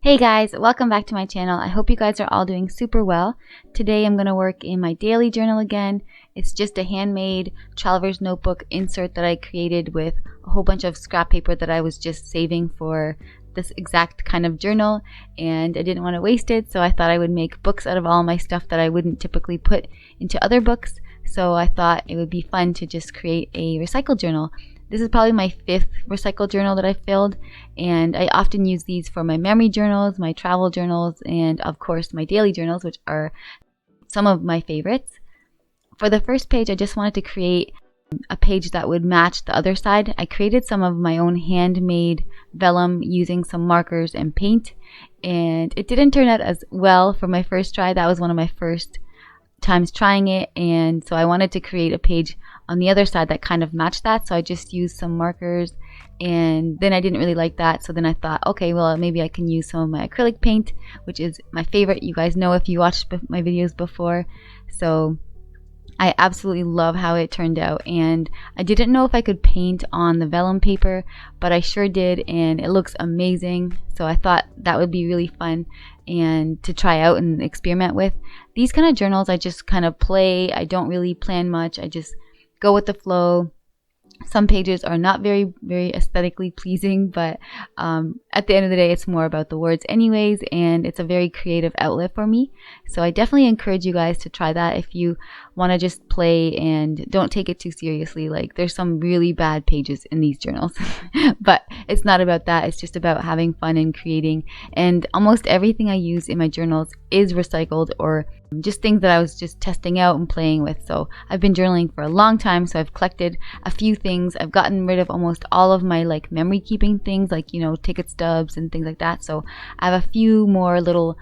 Hey guys, welcome back to my channel. I hope you guys are all doing super well. Today I'm going to work in my daily journal again. It's just a handmade traveler's notebook insert that I created with a whole bunch of scrap paper that I was just saving for this exact kind of journal, and I didn't want to waste it, so I thought I would make books out of all my stuff that I wouldn't typically put into other books. So I thought it would be fun to just create a recycle journal. This is probably my 5th recycle journal that I filled, and I often use these for my memory journals, my travel journals, and of course my daily journals, which are some of my favorites. For the first page, I just wanted to create a page that would match the other side. I created some of my own handmade vellum using some markers and paint, and it didn't turn out as well for my first try. That was one of my first times trying it, and so I wanted to create a page on the other side that kind of matched that, so I just used some markers, and then I didn't really like that, so then I thought, okay, well, maybe I can use some of my acrylic paint, which is my favorite. You guys know if you watched my videos before. So I absolutely love how it turned out, and I didn't know if I could paint on the vellum paper, but I sure did, and it looks amazing. So I thought that would be really fun and to try out and experiment with. These kind of journals, I just kind of play. I don't really plan much. I just go with the flow. Some pages are not very aesthetically pleasing, but at the end of the day, it's more about the words anyways, and it's a very creative outlet for me. So I definitely encourage you guys to try that if you want to just play and don't take it too seriously. Like, there's some really bad pages in these journals, but it's not about that. It's just about having fun and creating, and almost everything I use in my journals is recycled or just things that I was just testing out and playing with. So I've been journaling for a long time, so I've collected a few things. I've gotten rid of almost all of my memory keeping things, like, you know, ticket stubs and things like that. So I have a few more little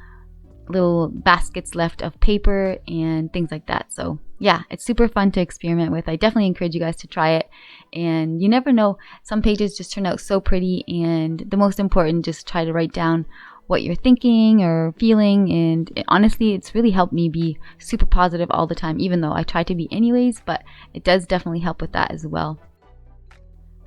baskets left of paper and things like that. So yeah, it's super fun to experiment with. I definitely encourage you guys to try it, and you never know, some pages just turn out so pretty, and the most important, just try to write down what you're thinking or feeling, and honestly, it's really helped me be super positive all the time, even though I try to be anyways, but it does definitely help with that as well.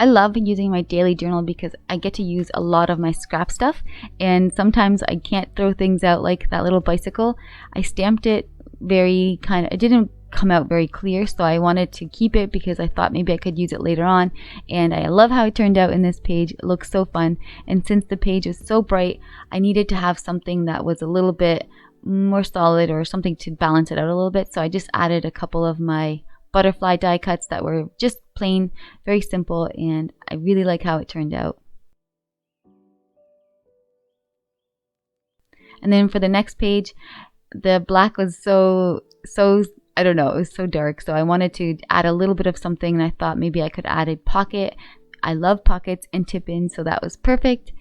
I love using my daily journal because I get to use a lot of my scrap stuff, and sometimes I can't throw things out, like that little bicycle. I stamped it it didn't come out very clear, so I wanted to keep it because I thought maybe I could use it later on, and I love how it turned out in this page. It looks so fun, and since the page is so bright, I needed to have something that was a little bit more solid or something to balance it out a little bit, so I just added a couple of my butterfly die cuts that were just plain, very simple, and I really like how it turned out. And then for the next page, the black was so I don't know, it was so dark, so I wanted to add a little bit of something, and I thought maybe I could add a pocket. I love pockets and tip-ins, so that was perfect.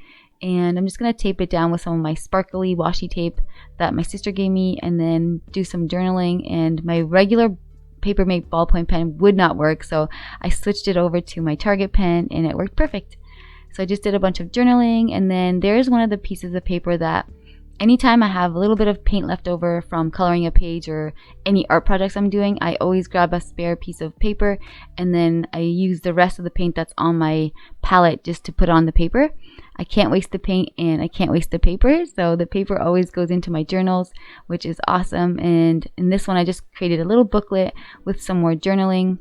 And I'm just going to tape it down with some of my sparkly washi tape that my sister gave me, and then do some journaling. And my regular Papermate ballpoint pen would not work, so I switched it over to my Target pen, and it worked perfect. So I just did a bunch of journaling, and then there's one of the pieces of paper that anytime I have a little bit of paint left over from coloring a page or any art projects I'm doing, I always grab a spare piece of paper, and then I use the rest of the paint that's on my palette just to put on the paper. I can't waste the paint, and I can't waste the paper, so the paper always goes into my journals, which is awesome. And in this one, I just created a little booklet with some more journaling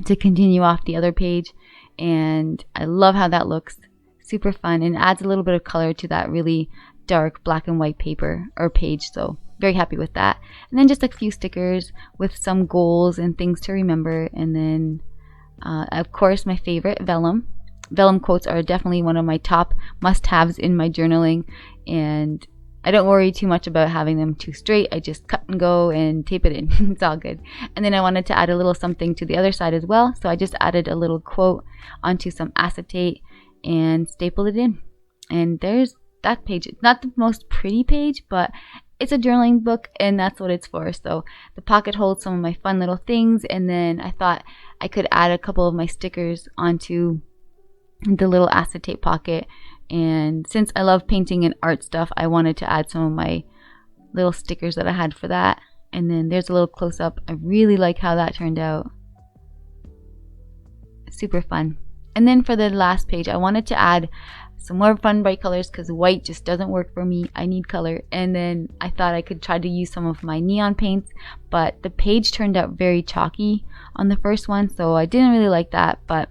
to continue off the other page, and I love how that looks. Super fun, and adds a little bit of color to that really dark black and white paper or page, so very happy with that. And then just a few stickers with some goals and things to remember, and then of course my favorite, vellum quotes are definitely one of my top must-haves in my journaling, and I don't worry too much about having them too straight. I just cut and go and tape it in. It's all good. And then I wanted to add a little something to the other side as well, so I just added a little quote onto some acetate and stapled it in. And there's that page. It's not the most pretty page, but it's a journaling book, and that's what it's for. So the pocket holds some of my fun little things, and then I thought I could add a couple of my stickers onto the little acetate pocket. And since I love painting and art stuff, I wanted to add some of my little stickers that I had for that. And then there's a little close-up. I really like how that turned out. Super fun. And then for the last page, I wanted to add some more fun bright colors because white just doesn't work for me. I need color. And then I thought I could try to use some of my neon paints, but the page turned out very chalky on the first one, so I didn't really like that, but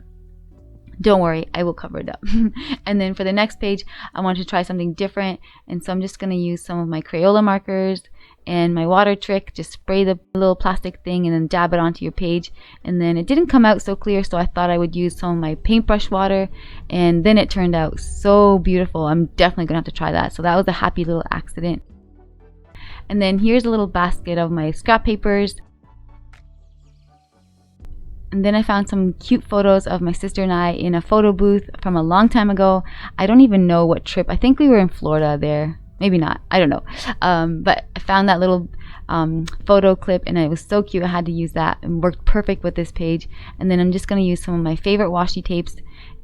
don't worry, I will cover it up. And then for the next page, I wanted to try something different, and so I'm just going to use some of my Crayola markers and my water trick. Just spray the little plastic thing and then dab it onto your page. And then it didn't come out so clear, so I thought I would use some of my paintbrush water, and then it turned out so beautiful. I'm definitely going to have to try that. So that was a happy little accident. And then here's a little basket of my scrap papers. And then I found some cute photos of my sister and I in a photo booth from a long time ago. I don't even know what trip. I think we were in Florida there. Maybe not. I don't know. But I found that little photo clip, and it was so cute. I had to use that and worked perfect with this page. And then I'm just going to use some of my favorite washi tapes.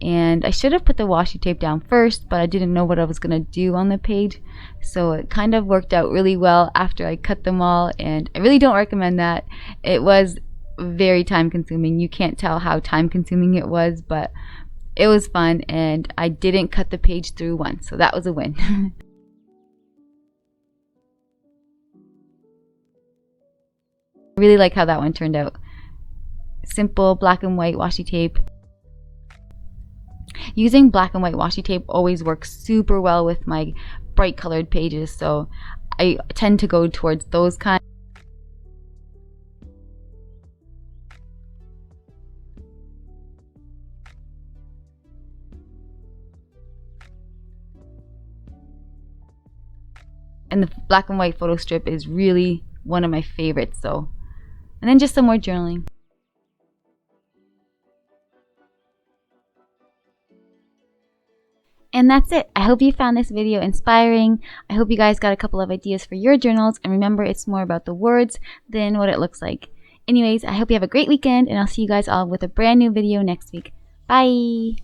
And I should have put the washi tape down first, but I didn't know what I was going to do on the page. So it kind of worked out really well after I cut them all. And I really don't recommend that. It was very time consuming. You can't tell how time consuming it was, but it was fun, and I didn't cut the page through once, so that was a win. I really like how that one turned out. Simple black and white washi tape. Using black and white washi tape always works super well with my bright colored pages, so I tend to go towards those kinds. And the black and white photo strip is really one of my favorites. So, and then just some more journaling. And that's it. I hope you found this video inspiring. I hope you guys got a couple of ideas for your journals. And remember, it's more about the words than what it looks like. Anyways, I hope you have a great weekend, and I'll see you guys all with a brand new video next week. Bye!